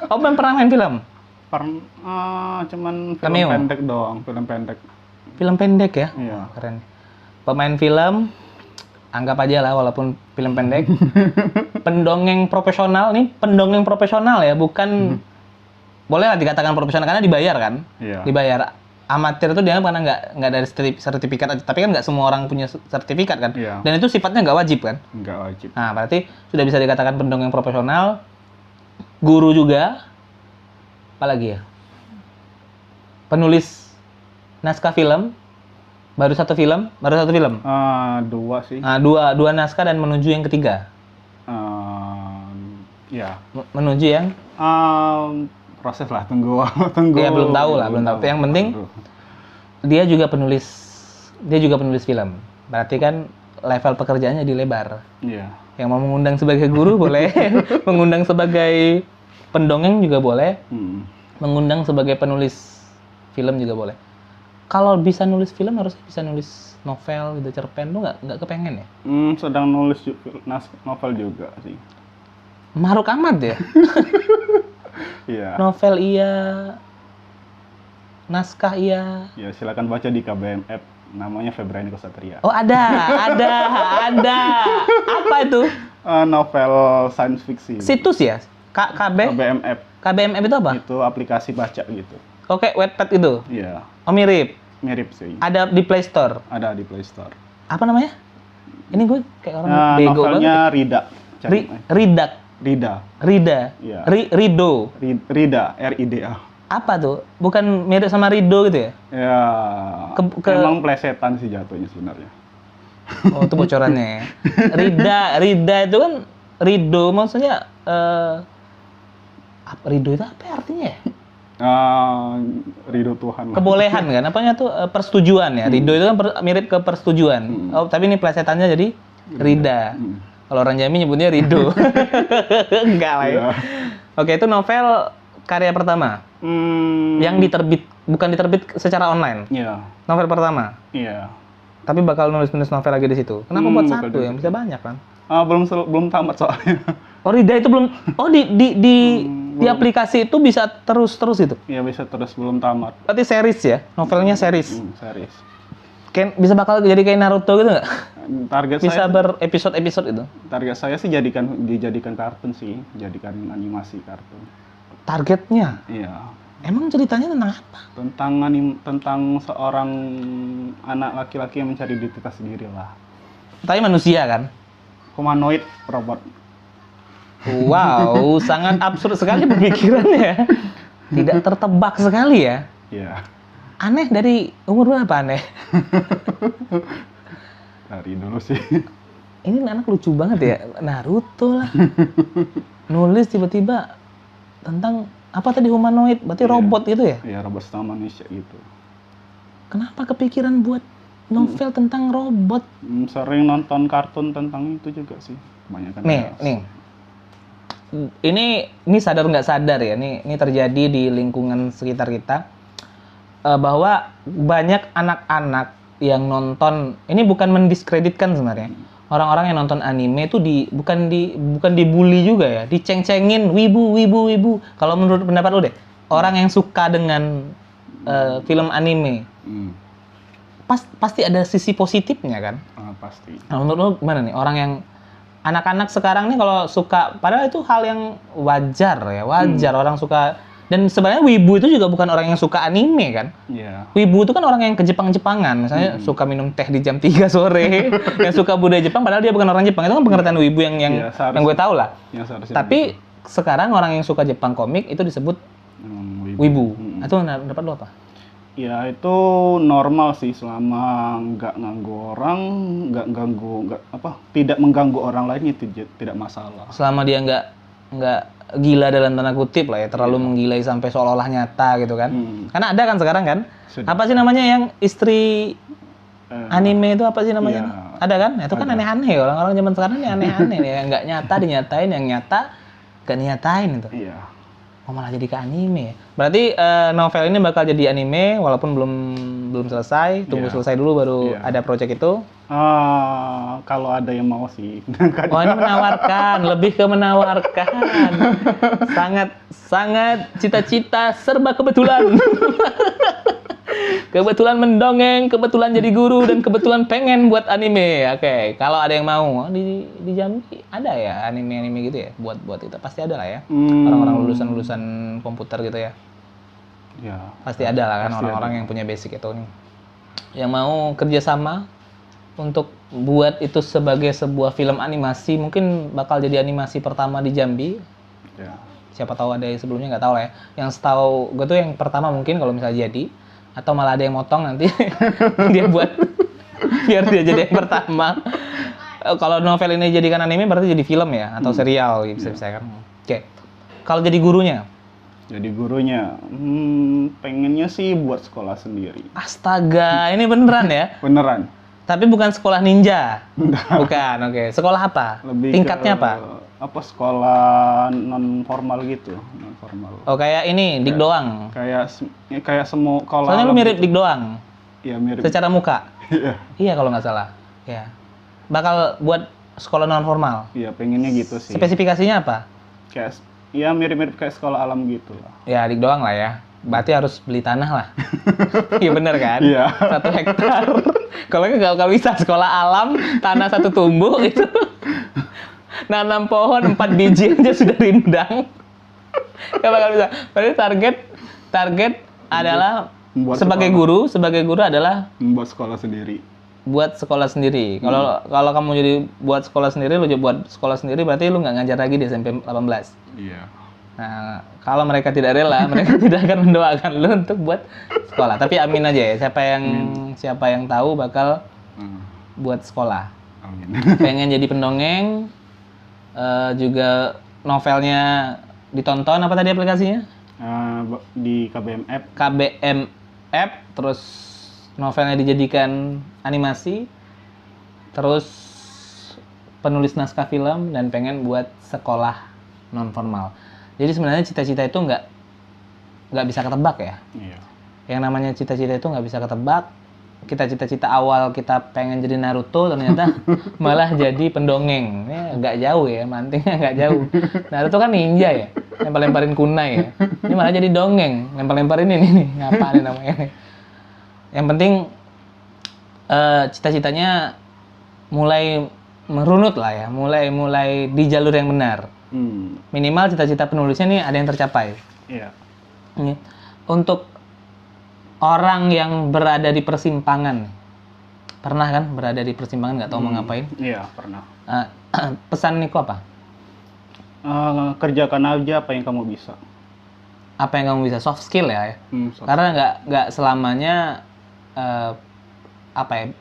Oh, pernah main film? Cuman film Cameo? pendek doang, film pendek. Film pendek ya? Iya. Keren. Pemain film, anggap aja lah walaupun film pendek. Pendongeng profesional nih, pendongeng profesional ya, bukan boleh lah dikatakan profesional karena dibayar kan? Iya. Dibayar. Amatir itu dia karena nggak dari sertifikat aja, tapi kan nggak semua orang punya sertifikat kan? Iya. Dan itu sifatnya nggak wajib kan? Enggak wajib. Nah, berarti sudah bisa dikatakan pendongeng profesional, guru juga, apalagi ya? Penulis naskah film, baru satu film. Dua sih. Nah, dua naskah dan menuju yang ketiga. Ya. Menuju yang Proses lah, tunggu. ya belum tahu. Yang penting dia juga penulis film. Berarti kan level pekerjaannya dilebar. Iya. Yang mau mengundang sebagai guru boleh, mengundang sebagai pendongeng juga boleh, mengundang sebagai penulis film juga boleh. Kalau bisa nulis film harus bisa nulis novel gitu, cerpen tuh nggak kepengen ya? Sedang nulis novel juga sih. Maruk amat ya. Iya. Novel iya, naskah iya. Ya, silakan baca di KBMF, namanya Febriani Kusatria. Oh ada. Apa itu? Novel science fiction. Situs ya? KBMF. KBMF itu apa? Itu aplikasi baca gitu. Oke, Wattpad itu? Iya. Oh mirip? Mirip sih. Ada di Play Store? Ada di Play Store. Apa namanya? Ini gue kayak orang bego novelnya banget. Rida. Rida. Iya. Rido. Rida, RIDA. Apa tuh? Bukan mirip sama Rido gitu ya? Ya. Ke- Emang plesetan sih jatuhnya sebenarnya. Oh, itu bocorannya ya. Rida itu kan Rido maksudnya apa Rido itu apa artinya ya? Ridho Tuhan. Kebolehan kan? Apanya tuh persetujuan ya. Rido itu kan mirip ke persetujuan. Oh, tapi ini plesetannya jadi Rida. Kalau orang Jambi nyebutnya Rido. Enggak lah ya. Iya. Oke, itu novel karya pertama. Yang bukan diterbit secara online. Iya. Novel pertama. Iya. Tapi bakal nulis novel lagi di situ. Kenapa buat bakal satu yang bisa banyak kan? Belum tamat soalnya. Oh, Rida itu belum. Oh, di aplikasi itu bisa terus itu. Iya, bisa terus, belum tamat. Berarti series ya? Novelnya series. Series. Kayak bisa bakal jadi kayak Naruto gitu nggak? Target Bisa saya berepisode-episode itu. target saya sih dijadikan kartun sih, jadikan animasi kartun. Targetnya. Iya. Emang ceritanya tentang apa? Tentang seorang anak laki-laki yang mencari identitas sendiri lah. Tapi manusia kan? Humanoid robot. Wow, sangat absurd sekali pemikirannya. Tidak tertebak sekali ya. Iya. Aneh dari umur berapa aneh? Dari dulu sih. Ini anak lucu banget ya. Naruto lah. Nulis tiba-tiba tentang apa tadi humanoid? Berarti Iya. robot gitu ya? Iya, robot setengah manusia gitu. Kenapa kepikiran buat novel tentang robot? Sering nonton kartun tentang itu juga sih. Kebanyakan. Nih. Ini sadar nggak sadar ya, ini terjadi di lingkungan sekitar kita, bahwa banyak anak-anak yang nonton, ini bukan mendiskreditkan sebenarnya. Orang-orang yang nonton anime itu bukan dibully juga ya, diceng-cengin, wibu. Kalau menurut pendapat lu deh, orang yang suka dengan film anime, pasti ada sisi positifnya kan? Pasti. Nah, menurut lu gimana nih, orang yang anak-anak sekarang nih kalau suka, padahal itu hal yang wajar orang suka. Dan sebenarnya wibu itu juga bukan orang yang suka anime kan. Iya. Wibu itu kan orang yang ke Jepang-Jepangan, misalnya suka minum teh di jam 3 sore, yang suka budaya Jepang padahal dia bukan orang Jepang. Itu kan pengertian wibu yang gue tahu lah. Tapi sekarang orang yang suka Jepang komik itu disebut wibu. Itu dapat lo apa? Ya itu normal sih selama nggak ganggu orang, tidak mengganggu orang lain itu tidak masalah. Selama dia nggak gila dalam tanda kutip lah ya, terlalu menggilai sampai seolah-olah nyata gitu kan. Karena ada kan sekarang kan. Sudah. Apa sih namanya yang istri anime itu apa sih namanya? Ya, Ada kan? Itu kan Ada. aneh-aneh ya. Orang-orang zaman sekarang ini aneh-aneh ya. Nggak nyata dinyatain, yang nyata nggak nyatain itu. Iya. Oh, malah jadi ke anime ya. Berarti novel ini bakal jadi anime walaupun belum selesai. Tunggu Iya. selesai dulu baru Iya. ada project itu. Kalau ada yang mau sih. Oh, ini menawarkan, lebih ke menawarkan. Sangat cita-cita serba kebetulan. Kebetulan mendongeng, kebetulan jadi guru, dan kebetulan pengen buat anime. Oke, kalau ada yang mau di Jambi ada ya anime-anime gitu ya, buat itu pasti ada lah ya. Orang-orang lulusan komputer gitu ya, Ya. pasti ada lah kan Pasti orang-orang ada. yang punya basic itu nih, yang mau kerjasama untuk buat itu sebagai sebuah film animasi. Mungkin bakal jadi animasi pertama di Jambi. Ya. Siapa tahu ada yang sebelumnya, nggak tahu lah ya. Yang setahu gue tuh yang pertama mungkin kalau misalnya jadi, atau malah ada yang motong nanti dia buat biar dia jadi yang pertama. Kalau novel ini jadikan anime berarti jadi film ya, atau serial gitu bisa kan. Oke. Kalau jadi gurunya, Jadi gurunya, pengennya sih buat sekolah sendiri. astaga, ini beneran ya? Beneran. Tapi bukan sekolah ninja. Bukan, oke. Sekolah apa? Lebih Tingkatnya ke, apa? sekolah non formal gitu, non formal. Oh, kayak ini, dik doang. Kayak semua kalau Soalnya lu alam mirip gitu. dik doang. Iya, mirip. Secara muka. Iya. Iya kalau nggak salah. Ya. Bakal buat sekolah non formal. Iya, pengennya gitu sih. Spesifikasinya apa? Kayak ya mirip-mirip kayak sekolah alam gitu lah. Ya dik doang lah ya. Berarti harus beli tanah lah. Iya bener kan? Iya. 1 hektar. Kalau bisa sekolah alam, tanah 1 tumbuh itu. Nanam pohon 4 biji aja sudah rindang. Gak bakal bisa. Berarti target adalah Membuat sebagai guru adalah Membuat sekolah sendiri. buat sekolah sendiri. Kalau kamu jadi buat sekolah sendiri, lu jadi buat sekolah sendiri berarti lu nggak ngajar lagi di SMP 18. Iya. Nah, kalau mereka tidak rela, mereka tidak akan mendoakan lu untuk buat sekolah. Tapi amin aja ya, siapa yang tahu bakal buat sekolah. Amin. Pengen jadi pendongeng, juga novelnya ditonton, apa tadi aplikasinya? Di KBM App. KBM App, terus novelnya dijadikan animasi, terus penulis naskah film, dan pengen buat sekolah non formal. Jadi sebenarnya cita-cita itu nggak bisa ketebak ya. Iya. Yang namanya cita-cita itu nggak bisa ketebak. Kita cita-cita awal kita pengen jadi Naruto, ternyata malah jadi pendongeng. Ini nggak jauh ya, mantingnya nggak jauh. Naruto kan ninja ya, lempar-lemparin kunai ya. Ini malah jadi dongeng, lempar-lemparin ini nih. Ngapain namanya ini? Yang penting cita-citanya mulai merunut lah ya, mulai di jalur yang benar. Minimal cita-cita penulisnya nih ada yang tercapai. Iya. Ini untuk orang yang berada di persimpangan, pernah kan berada di persimpangan nggak tahu mau ngapain? Iya, pernah. Pesan Niko apa? Kerjakan aja apa yang kamu bisa. Apa yang kamu bisa, soft skill ya? Soft. Karena nggak selamanya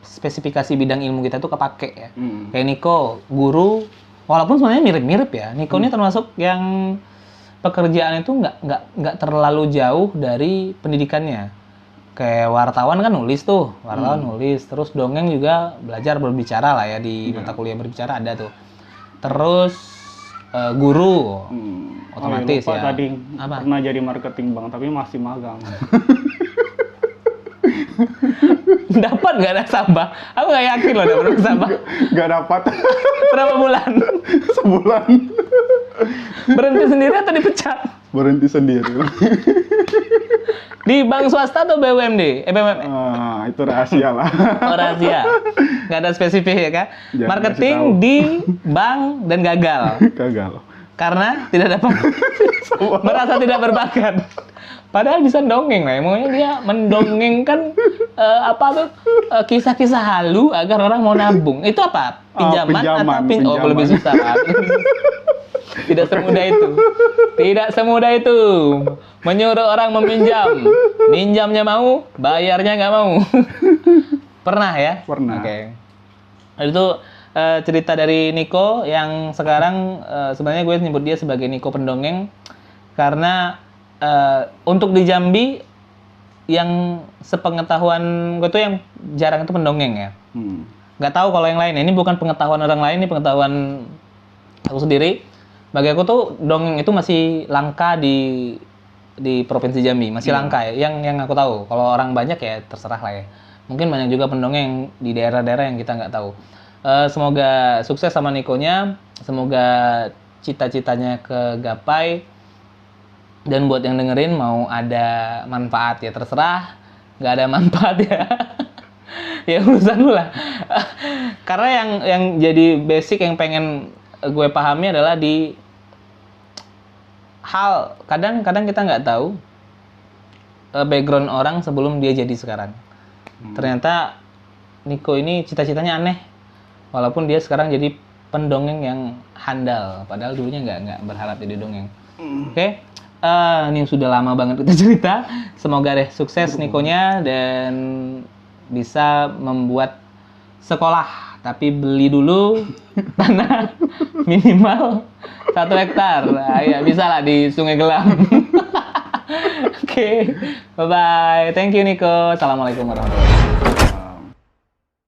spesifikasi bidang ilmu kita tuh kepake ya. Kayak Niko, guru, walaupun sebenarnya mirip-mirip ya. Niko ini termasuk yang pekerjaan itu nggak terlalu jauh dari pendidikannya. Kayak wartawan kan nulis tuh, nulis, terus dongeng juga belajar berbicara lah ya, di mata kuliah berbicara ada tuh. Terus guru, otomatis lupa ya. Tadi Apa? pernah jadi marketing bank tapi masih magang. Dapat nggak nasabah? Aku nggak yakin loh dapat nasabah. Gak dapat. Berapa bulan? Sebulan. Berhenti sendiri atau dipecat? Berhenti sendiri. Di bank swasta atau BUMD? BUMN? Itu rahasia lah. Oh, rahasia. Nggak ada spesifik ya kan? Jangan Marketing kasih tahu. di bank dan gagal. Gagal. Karena tidak dapat, merasa tidak berbakat. Padahal bisa dongeng lah, emangnya dia mendongengkan kisah-kisah halu agar orang mau nabung. Itu apa? Pinjaman atau lebih susah? Tidak semudah itu. Tidak semudah itu. Menyuruh orang meminjam. Minjamnya mau, bayarnya nggak mau. Pernah ya? Pernah. Oke. Itu cerita dari Niko yang sekarang sebenarnya gue nyebut dia sebagai Niko pendongeng karena untuk di Jambi yang sepengetahuan gue tuh yang jarang itu pendongeng ya. Nggak tahu kalau yang lain. Ini bukan pengetahuan orang lain, ini pengetahuan aku sendiri. Bagi aku tuh dongeng itu masih langka di Provinsi Jambi, masih langka ya. Yang aku tahu. Kalau orang banyak ya terserah lah ya. Mungkin banyak juga pendongeng di daerah-daerah yang kita nggak tahu. Semoga sukses sama Nikonya, semoga cita-citanya kegapai. Dan buat yang dengerin mau ada manfaat ya terserah, nggak ada manfaat ya. Ya urusan lu lah. Karena yang jadi basic yang pengen gue pahami adalah di hal kadang kita nggak tahu background orang sebelum dia jadi sekarang. Ternyata Niko ini cita-citanya aneh, walaupun dia sekarang jadi pendongeng yang handal, padahal dulunya nggak berharap jadi dongeng. Oke. Ini sudah lama banget kita cerita. Semoga deh sukses Nikonya dan bisa membuat sekolah, tapi beli dulu tanah minimal 1 hektar. Nah, ya bisa lah di Sungai Gelam. Oke, bye-bye. Thank you Niko. Assalamualaikum warahmatullahi wabarakatuh.